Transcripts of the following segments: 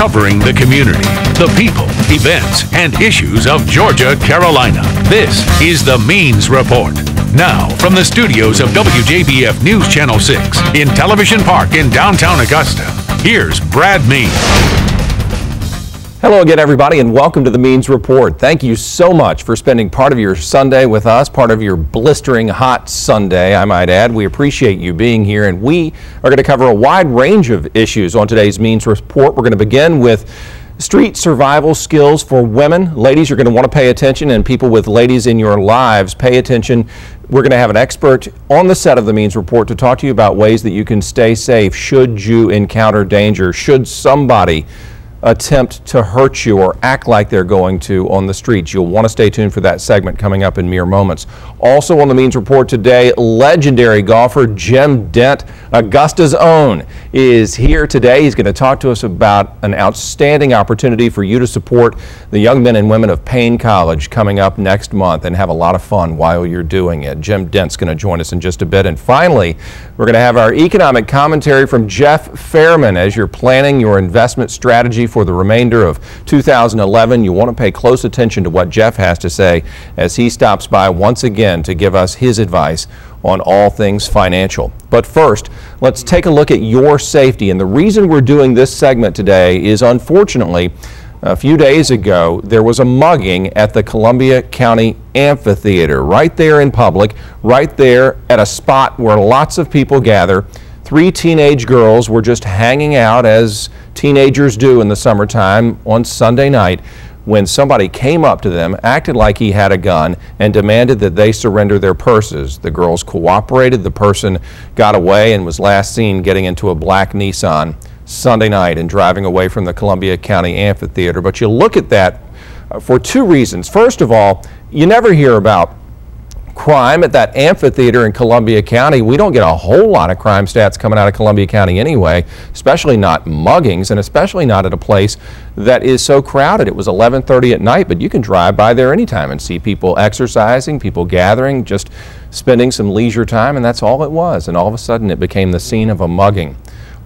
covering the community, the people, events, and issues of Georgia, Carolina. This is the Means Report. Now, from the studios of WJBF News Channel 6 in Television Park in downtown Augusta, here's Brad Means. Hello again, everybody, and welcome to the Means Report. Thank you so much for spending part of your Sunday with us, part of your blistering hot Sunday, I might add. We appreciate you being here, and we are going to cover a wide range of issues on today's Means Report. We're going to begin with street survival skills for women. Ladies, you're going to want to pay attention, and people with ladies in your lives, pay attention. We're going to have an expert on the set of the Means Report to talk to you about ways that you can stay safe should you encounter danger, should somebody attempt to hurt you or act like they're going to on the streets. You'll want to stay tuned for that segment coming up in mere moments. Also on the Means Report today, legendary golfer Jim Dent, Augusta's own, is here today. He's going to talk to us about an outstanding opportunity for you to support the young men and women of Payne College coming up next month and have a lot of fun while you're doing it. Jim Dent's going to join us in just a bit. And finally, we're going to have our economic commentary from Jeff Fairman. As you're planning your investment strategy for the remainder of 2011, you want to pay close attention to what Jeff has to say as he stops by once again to give us his advice on all things financial. But first, let's take a look at your safety. And the reason we're doing this segment today is, unfortunately, a few days ago, there was a mugging at the Columbia County Amphitheater, right there in public, right there at a spot where lots of people gather. 3 teenage girls were just hanging out, as teenagers do in the summertime, on Sunday night, when somebody came up to them, acted like he had a gun, and demanded that they surrender their purses. The girls cooperated. The person got away and was last seen getting into a black Nissan Sunday night and driving away from the Columbia County Amphitheater. But you look at that for 2 reasons. First of all, you never hear about crime at that amphitheater in Columbia County. We don't get a whole lot of crime stats coming out of Columbia County anyway, especially not muggings, and especially not at a place that is so crowded. It was 11:30 at night, but you can drive by there anytime and see people exercising, people gathering, just spending some leisure time, and that's all it was. And all of a sudden it became the scene of a mugging.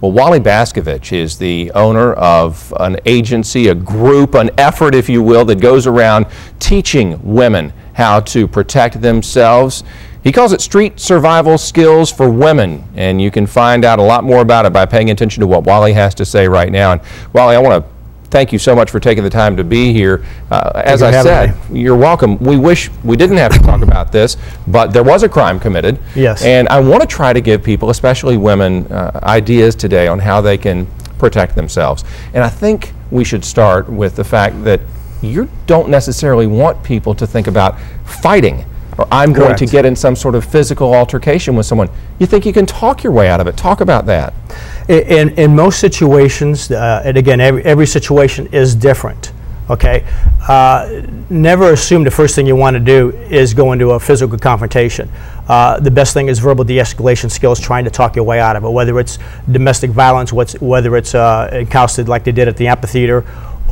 Well, Wally Baskovich is the owner of an agency, a group, an effort, if you will, that goes around teaching women how to protect themselves. He calls it Street Survival Skills for Women, and you can find out a lot more about it by paying attention to what Wally has to say right now. And Wally, I want to thank you so much for taking the time to be here. As I said, you're welcome. We wish we didn't have to talk about this, but there was a crime committed. Yes. And I want to try to give people, especially women, ideas today on how they can protect themselves. And I think we should start with the fact that you don't necessarily want people to think about fighting, or I'm going to get in some sort of physical altercation with someone. You think you can talk your way out of it. Talk about that. In most situations, and again, every situation is different, okay? Never assume the first thing you want to do is go into a physical confrontation. The best thing is verbal de-escalation skills, trying to talk your way out of it, whether it's domestic violence, whether it's encountered like they did at the amphitheater,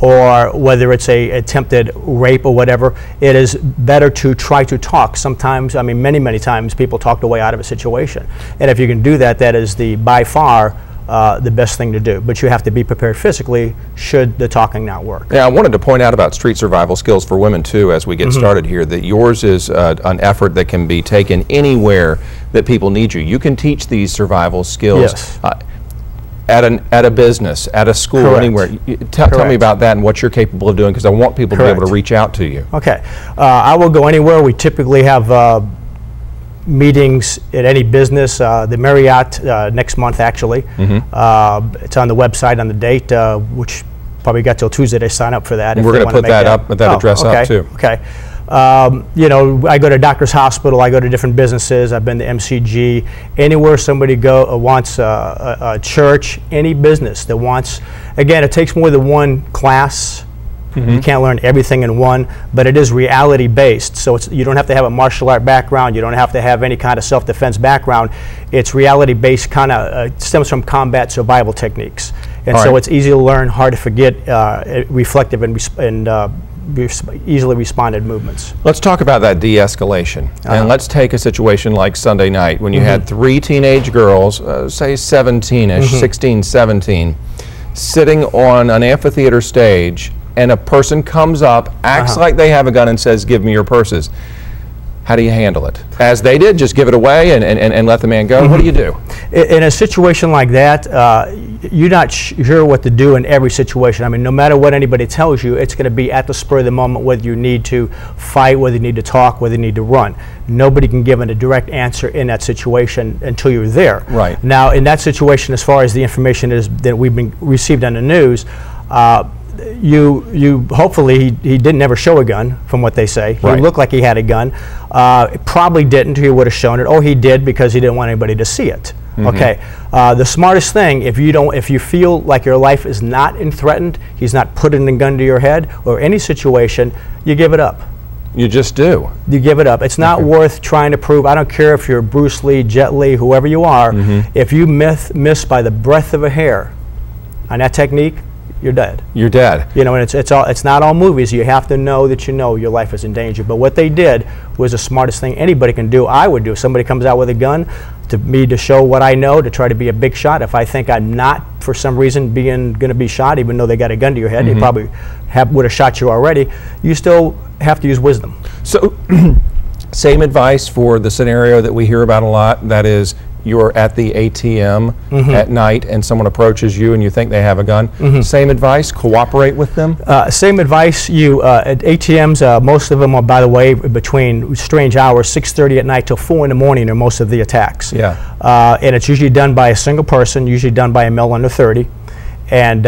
or whether it's a attempted rape or whatever. It is better to try to talk. Sometimes, I mean many times, people talk their way out of a situation. And if you can do that, that is by far the best thing to do. But you have to be prepared physically should the talking not work. Yeah, I wanted to point out about Street Survival Skills for Women too, as we get started here, that yours is an effort that can be taken anywhere that people need you. You can teach these survival skills. Yes. At a business, at a school, Correct. anywhere. Tell me about that and what you're capable of doing, because I want people to be able to reach out to you. Okay. I will go anywhere. We typically have meetings at any business. The Marriott next month, actually. It's on the website on the date, which probably got till Tuesday to sign up for that. And we're going to put that up, that address up too. Okay. You know, I go to Doctor's Hospital, I go to different businesses, I've been to MCG, anywhere somebody wants a church, any business that wants, again, it takes more than one class. You can't learn everything in one, but it is reality based. So you don't have to have a martial art background, you don't have to have any kind of self-defense background. It's reality based, kind of stems from combat survival techniques. And so it's easy to learn, hard to forget, reflective and easily responded movements. Let's talk about that de-escalation. And let's take a situation like Sunday night when you had 3 teenage girls, say 17-ish, 16, 17, sitting on an amphitheater stage and a person comes up, acts like they have a gun and says, "Give me your purses." How do you handle it? As they did, just give it away and let the man go? What do you do? In a situation like that, you're not sure what to do in every situation. I mean, no matter what anybody tells you, it's going to be at the spur of the moment, whether you need to fight, whether you need to talk, whether you need to run. Nobody can give a direct answer in that situation until you're there. Right. Now, in that situation, as far as the information is that we've been received on the news, you hopefully he didn't ever show a gun, from what they say. He looked like he had a gun. Probably didn't. He would have shown it, or he did because he didn't want anybody to see it. Okay. The smartest thing, if you feel like your life is not threatened, he's not putting a gun to your head or any situation, you give it up. You just do. You give it up. It's not worth trying to prove. I don't care if you're Bruce Lee, Jet Li, whoever you are. If you miss by the breadth of a hair on that technique, you're dead. You're dead. You know, and it's not all movies. You have to know that you know your life is in danger. But what they did was the smartest thing anybody can do. I would do. If somebody comes out with a gun to show what I know, to try to be a big shot. If I think I'm not, for some reason, going to be shot, even though they got a gun to your head, they probably would have shot you already. You still have to use wisdom. So, same advice for the scenario that we hear about a lot. That is, you're at the ATM at night and someone approaches you and you think they have a gun. Same advice, cooperate with them? Same advice. At ATMs, most of them are, by the way, between strange hours, 6:30 at night till 4 in the morning are most of the attacks. Yeah. And it's usually done by a single person, usually done by a male under 30. And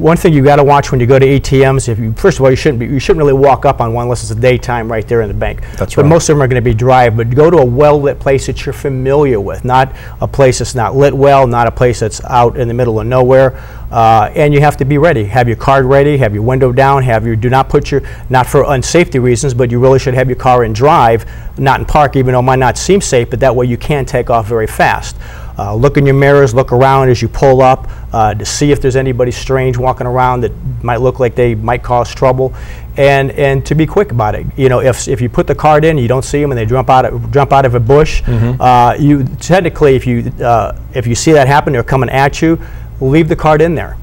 one thing you got to watch when you go to ATMs, first of all, you shouldn't really walk up on one unless it's a daytime right there in the bank. That's right. But most of them are going to be dry. But go to a well-lit place that you're familiar with, not a place that's not lit well, not a place that's out in the middle of nowhere. And you have to be ready. Have your card ready. Have your window down. Do not put not for unsafety reasons, but you really should have your car in drive, not in park, even though it might not seem safe. But that way you can take off very fast. Look in your mirrors, look around as you pull up to see if there's anybody strange walking around that might look like they might cause trouble, and to be quick about it. You know, if you put the card in, you don't see them, and they jump out of a bush. You technically, if you see that happen, they're coming at you, leave the card in there.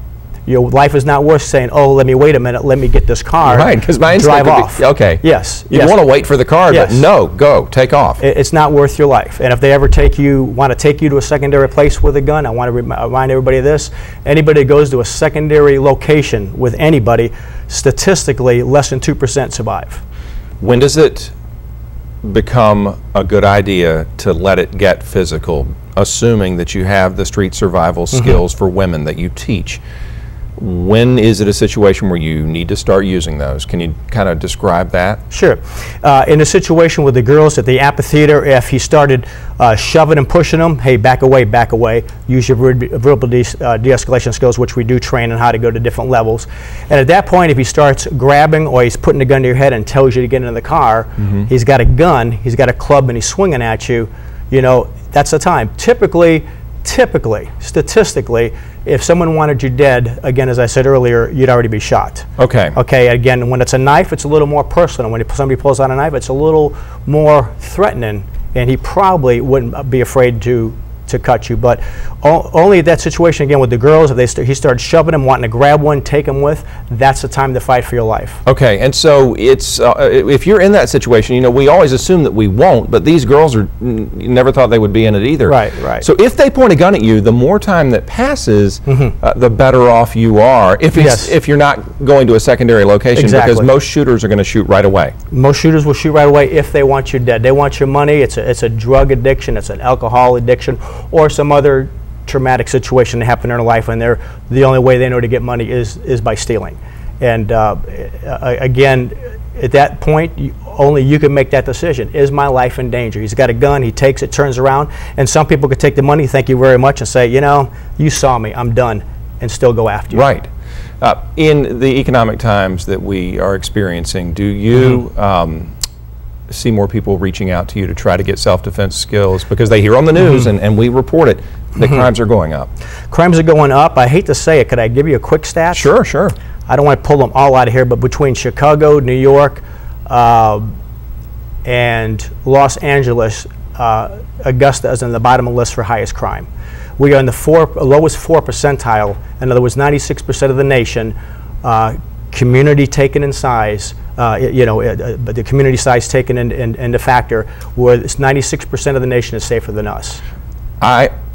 Your life is not worth saying, "Oh, let me wait a minute, let me get this car." Right, because my instinct drive off. Okay. Yes. You want to wait for the car, but no, go, take off. It's not worth your life. And if they ever want to take you to a secondary place with a gun, I want to remind everybody of this: anybody that goes to a secondary location with anybody, statistically, less than 2% survive. When does it become a good idea to let it get physical, assuming that you have the street survival skills for women that you teach? When is it a situation where you need to start using those? Can you kind of describe that? Sure. In a situation with the girls at the amphitheater, if he started shoving and pushing them, hey, back away, back away. Use your verbal de-escalation skills, which we do train on how to go to different levels. And at that point, if he starts grabbing or he's putting a gun to your head and tells you to get into the car, he's got a gun, he's got a club, and he's swinging at you, you know, that's the time. Typically, statistically, if someone wanted you dead, again, as I said earlier, you'd already be shot. Okay. Okay, again, when it's a knife, it's a little more personal. When somebody pulls out a knife, it's a little more threatening, and he probably wouldn't be afraid to cut you. But only that situation, again, with the girls, if he started shoving them, wanting to grab one, take them with, that's the time to fight for your life. Okay, and so it's, if you're in that situation, you know, we always assume that we won't, but these girls never thought they would be in it either. Right, right. So if they point a gun at you, the more time that passes, the better off you are, if you're not going to a secondary location, because most shooters are going to shoot right away. Most shooters will shoot right away if they want you dead. They want your money. It's a drug addiction, it's an alcohol addiction, or some other traumatic situation that happened in their life, and the only way they know to get money is by stealing. And again, at that point, only you can make that decision. Is my life in danger? He's got a gun, he takes it, turns around, and some people could take the money, thank you very much, and say, you know, you saw me, I'm done, and still go after you. Right. In the economic times that we are experiencing, do you see more people reaching out to you to try to get self-defense skills because they hear on the news and we report it that crimes are going up? Crimes are going up. I hate to say it. Could I give you a quick stat? Sure, sure. I don't want to pull them all out of here, but between Chicago, New York, and Los Angeles, Augusta is on the bottom of the list for highest crime. We are in the lowest 4 percentile. In other words, 96% of the nation, community taken in size, but the community size taken into factor, where 96% of the nation is safer than us.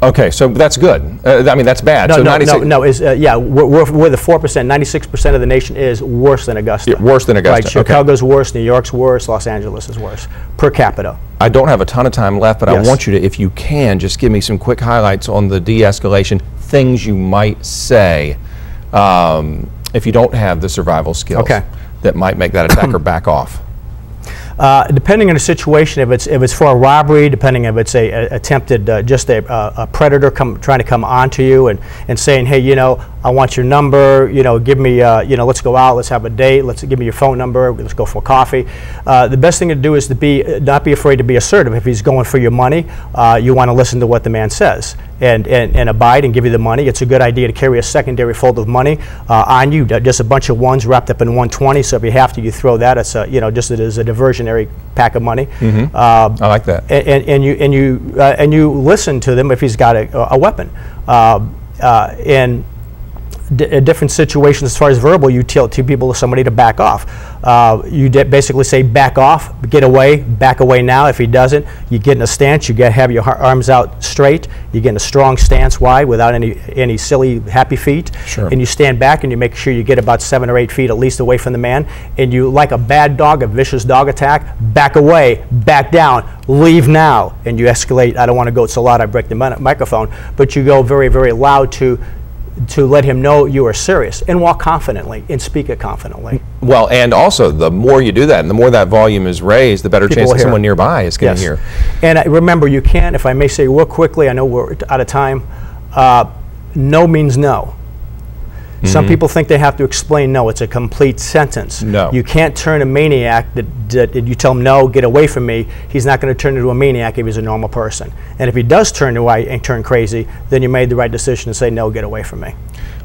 Okay, so that's good. I mean, that's bad. No, so no, yeah, we're the 4%. 96% of the nation is worse than Augusta. Yeah, worse than Augusta. Right, Chicago's worse, New York's worse, Los Angeles is worse, per capita. I don't have a ton of time left, but Yes. I want you to, if you can, just give me some quick highlights on the de-escalation, things you might say if you don't have the survival skills that might make that attacker back off. Depending on the situation, if it's for a robbery, depending if it's a attempted just a predator trying to come onto you and saying, hey, I want your number, give me, let's go out, let's have a date, give me your phone number, let's go for coffee. The best thing to do is to not be afraid to be assertive. If he's going for your money, you want to listen to what the man says and abide and give you the money. It's a good idea to carry a secondary fold of money on you, just a bunch of ones wrapped up in 120. So if you have to, you throw that. It's just as a diversionary pack of money. I like that. And you listen to them if he's got a weapon. In different situations, as far as verbal, you tell people, somebody to back off. You basically say, back off, get away, back away now. If he doesn't, you get in a stance, you have your arms out straight, you get in a strong stance wide without any silly happy feet. Sure. And you stand back and you make sure you get about 7 or 8 feet at least away from the man. And you, like a bad dog, a vicious dog attack, back away, back down, leave now. And you escalate. I don't want to go so loud I break the microphone, but you go very, very loud to let him know you are serious, and walk confidently and speak it confidently. Well, and also the more you do that and the more that volume is raised, the better chance that someone nearby is going to hear. And remember, you can't, if I may say real quickly, I know we're out of time, no means no. Some people think they have to explain no. It's a complete sentence. No. You can't turn a maniac that you tell him, no, get away from me. He's not going to turn into a maniac if he's a normal person. And if he does turn away and turn crazy, then you made the right decision to say, no, get away from me.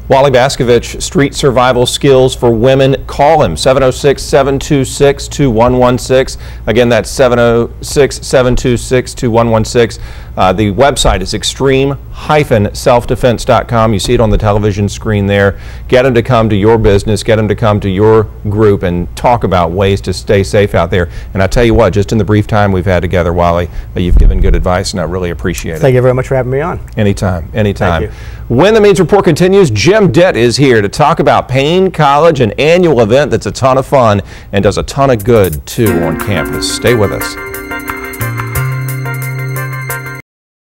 Wally Baskovich, Street Survival Skills for Women. Call him, 706-726-2116. Again, that's 706-726-2116. The website is extreme-selfdefense.com. You see it on the television screen there. Get him to come to your business, get him to come to your group and talk about ways to stay safe out there. And I tell you what, just in the brief time we've had together, Wally, you've given good advice, and I really appreciate it. Thank you very much for having me on. Anytime, anytime. Thank you. When the Means Report continues, Jim Dett is here to talk about Payne College, an annual event that's a ton of fun and does a ton of good, too, on campus. Stay with us.